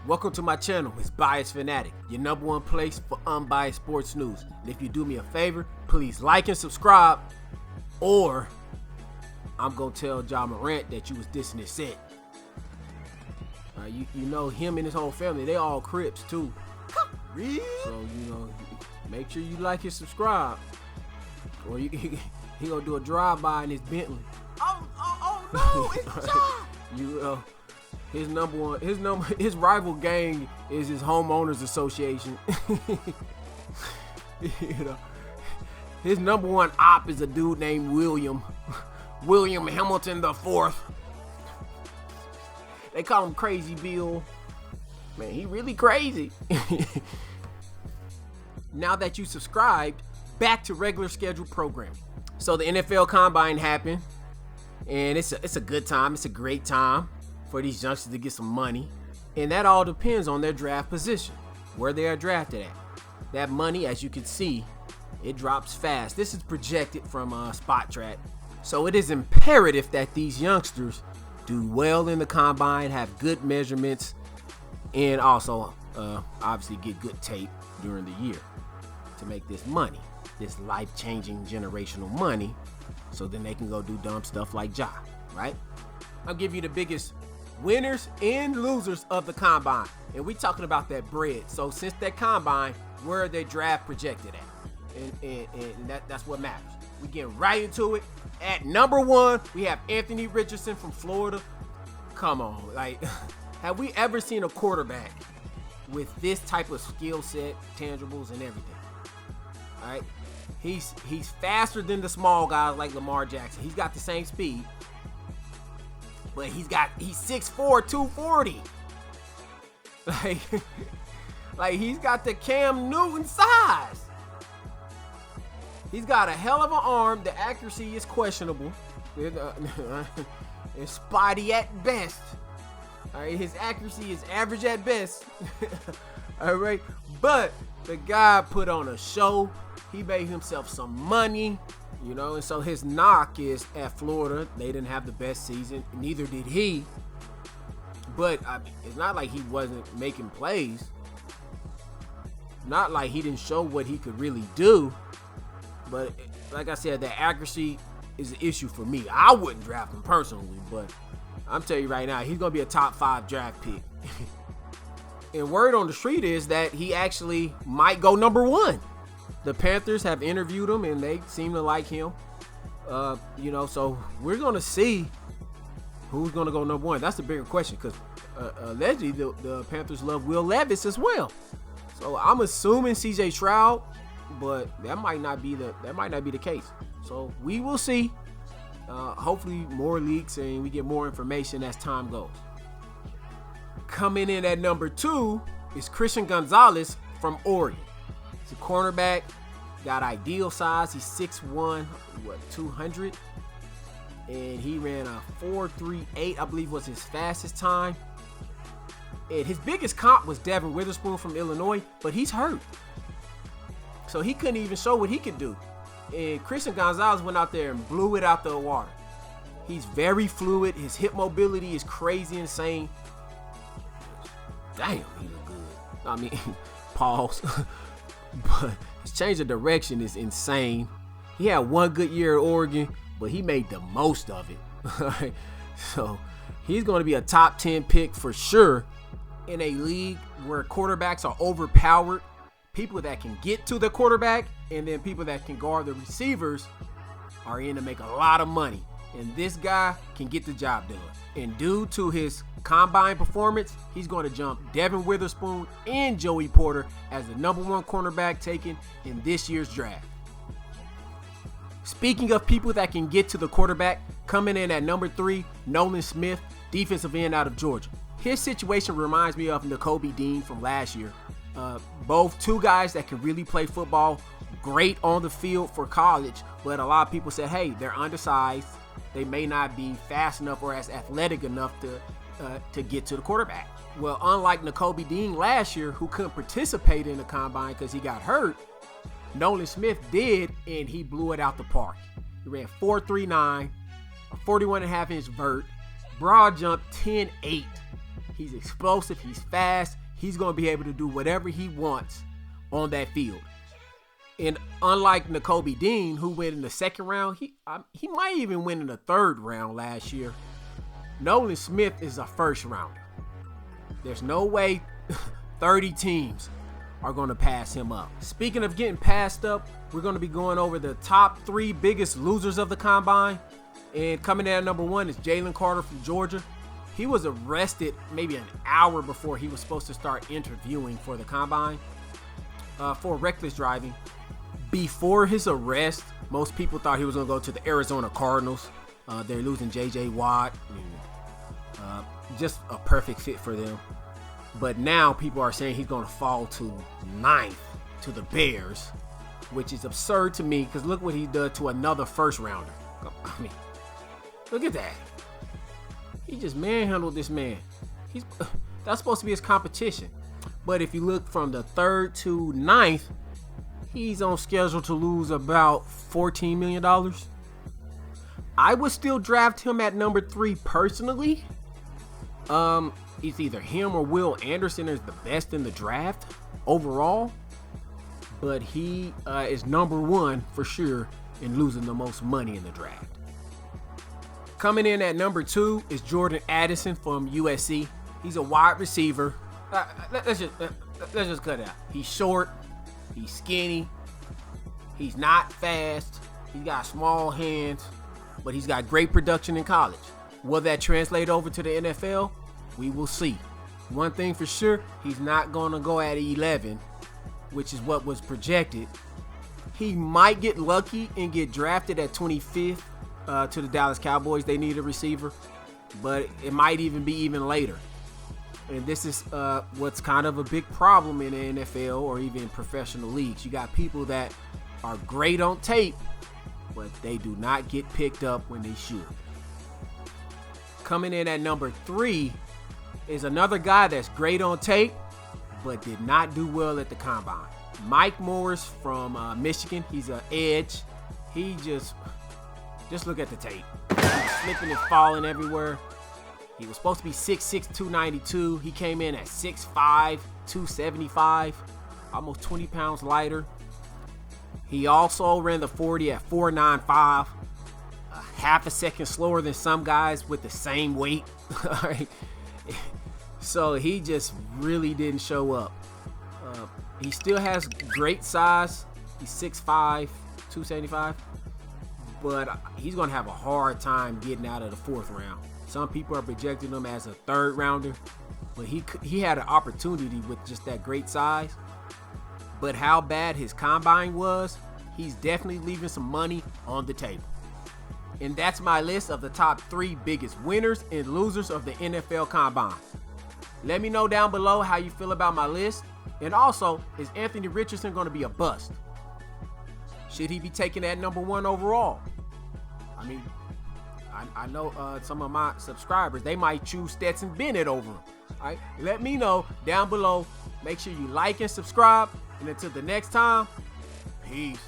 Welcome to my channel. It's Bias Fanatic, your number one place for unbiased sports news. And if you do me a favor, please like and subscribe, or I'm going to tell Ja Morant that you was dissing his set. You know him and his whole family, they all Crips too. Really? So, make sure you like and subscribe, or he gonna do a drive-by in his Bentley. Oh no, it's Ja. His rival gang is his homeowners association. His number one op is a dude named William Hamilton the Fourth. They call him Crazy Bill. Man, he really crazy. Now that you subscribed, back to regular scheduled programming. So the NFL Combine happened, and it's a good time. It's a great time for these youngsters to get some money, and that all depends on their draft position, where they are drafted at. That money, as you can see, it drops fast. This is projected from Spot Track, so it is imperative that these youngsters do well in the combine, have good measurements, and also obviously get good tape during the year to make this money, this life-changing generational money, so then they can go do dumb stuff like Ja, right? I'll give you the biggest winners and losers of the combine, and we talking about that bread. So since that combine, where are they draft projected at? And that's what matters. We get right into it. At number one, we have Anthony Richardson from Florida. Come on, like, have we ever seen a quarterback with this type of skill set, tangibles, and everything? All right, he's faster than the small guys like Lamar Jackson. He's got the same speed, but he's 6'4", 240. Like he's got the Cam Newton size. He's got a hell of an arm. The accuracy is questionable. It's spotty at best. All right, his accuracy is average at best. All right, but the guy put on a show. He made himself some money, and so his knock is at Florida. They didn't have the best season, neither did he. But it's not like he wasn't making plays. Not like he didn't show what he could really do. But like I said, the accuracy is an issue for me. I wouldn't draft him personally, but I'm telling you right now, he's going to be a top 5 draft pick. And word on the street is that he actually might go number 1. The Panthers have interviewed him, and they seem to like him. So we're going to see who's going to go number 1. That's the bigger question, because allegedly the Panthers love Will Levis as well. So I'm assuming C.J. Stroud, but that might not be the case. So we will see. Hopefully more leaks and we get more information as time goes. Coming in at number 2 is Christian Gonzalez from Oregon. He's a cornerback, got ideal size. He's 6'1", 200, and he ran a 4.38, I believe was his fastest time. And his biggest comp was Devin Witherspoon from Illinois, but he's hurt, so he couldn't even show what he could do. And Christian Gonzalez went out there and blew it out the water. He's very fluid. His hip mobility is crazy insane. Damn, he look good. I mean, pause. But his change of direction is insane. He had one good year at Oregon, but he made the most of it. So he's going to be a top 10 pick for sure in a league where quarterbacks are overpowered. People that can get to the quarterback and then people that can guard the receivers are in to make a lot of money. And this guy can get the job done. And due to his combine performance, he's going to jump Devin Witherspoon and Joey Porter as the number 1 cornerback taken in this year's draft. Speaking of people that can get to the quarterback, coming in at number 3, Nolan Smith, defensive end out of Georgia. His situation reminds me of Nakobe Dean from last year. Both two guys that can really play football, great on the field for college, but a lot of people said, hey, they're undersized. They may not be fast enough or as athletic enough to get to the quarterback. Well, unlike Nakobe Dean last year, who couldn't participate in the combine because he got hurt, Nolan Smith did, and he blew it out the park. He ran 4.39, a 41.5-inch vert, broad jump 10.8. He's explosive. He's fast. He's going to be able to do whatever he wants on that field. And unlike Nakobe Dean, who went in the second round, he might even win in the third round last year. Nolan Smith is a first rounder. There's no way 30 teams are going to pass him up. Speaking of getting passed up, we're going to be going over the top 3 biggest losers of the combine. And coming in at number 1 is Jalen Carter from Georgia. He was arrested maybe an hour before he was supposed to start interviewing for the combine for reckless driving. Before his arrest, most people thought he was going to go to the Arizona Cardinals. They're losing J.J. Watt. Just a perfect fit for them. But now people are saying he's going to fall to 9th to the Bears, which is absurd to me because look what he did to another first rounder. I mean, look at that. He just manhandled this man. That's supposed to be his competition. But if you look from the 3rd to 9th, he's on schedule to lose about $14 million. I would still draft him at number 3 personally. It's either him or Will Anderson is the best in the draft overall. But he is number 1 for sure in losing the most money in the draft. Coming in at number 2 is Jordan Addison from USC. He's a wide receiver. Let's just cut it out. He's short. He's skinny. He's not fast. He's got small hands, but he's got great production in college. Will that translate over to the NFL? We will see. One thing for sure, he's not going to go at 11, which is what was projected. He might get lucky and get drafted at 25th to the Dallas Cowboys. They need a receiver, but it might even be even later. And this is what's kind of a big problem in the NFL or even professional leagues. You got people that are great on tape, but they do not get picked up when they should. Coming in at number 3 is another guy that's great on tape, but did not do well at the combine. Mike Morris from Michigan. He's an edge. He just look at the tape. He's slipping and falling everywhere. He was supposed to be 6'6", 292. He came in at 6'5", 275, almost 20 pounds lighter. He also ran the 40 at 4.95, a half a second slower than some guys with the same weight. So he just really didn't show up. He still has great size. He's 6'5", 275, but he's going to have a hard time getting out of the 4th round. Some people are projecting him as a 3rd rounder, but he had an opportunity with just that great size. But how bad his combine was, he's definitely leaving some money on the table. And that's my list of the top 3 biggest winners and losers of the NFL combine. Let me know down below how you feel about my list. And also, is Anthony Richardson going to be a bust? Should he be taken at number 1 overall? I mean, I know some of my subscribers, they might choose Stetson Bennett over him. All right, let me know down below. Make sure you like and subscribe. And until the next time, peace.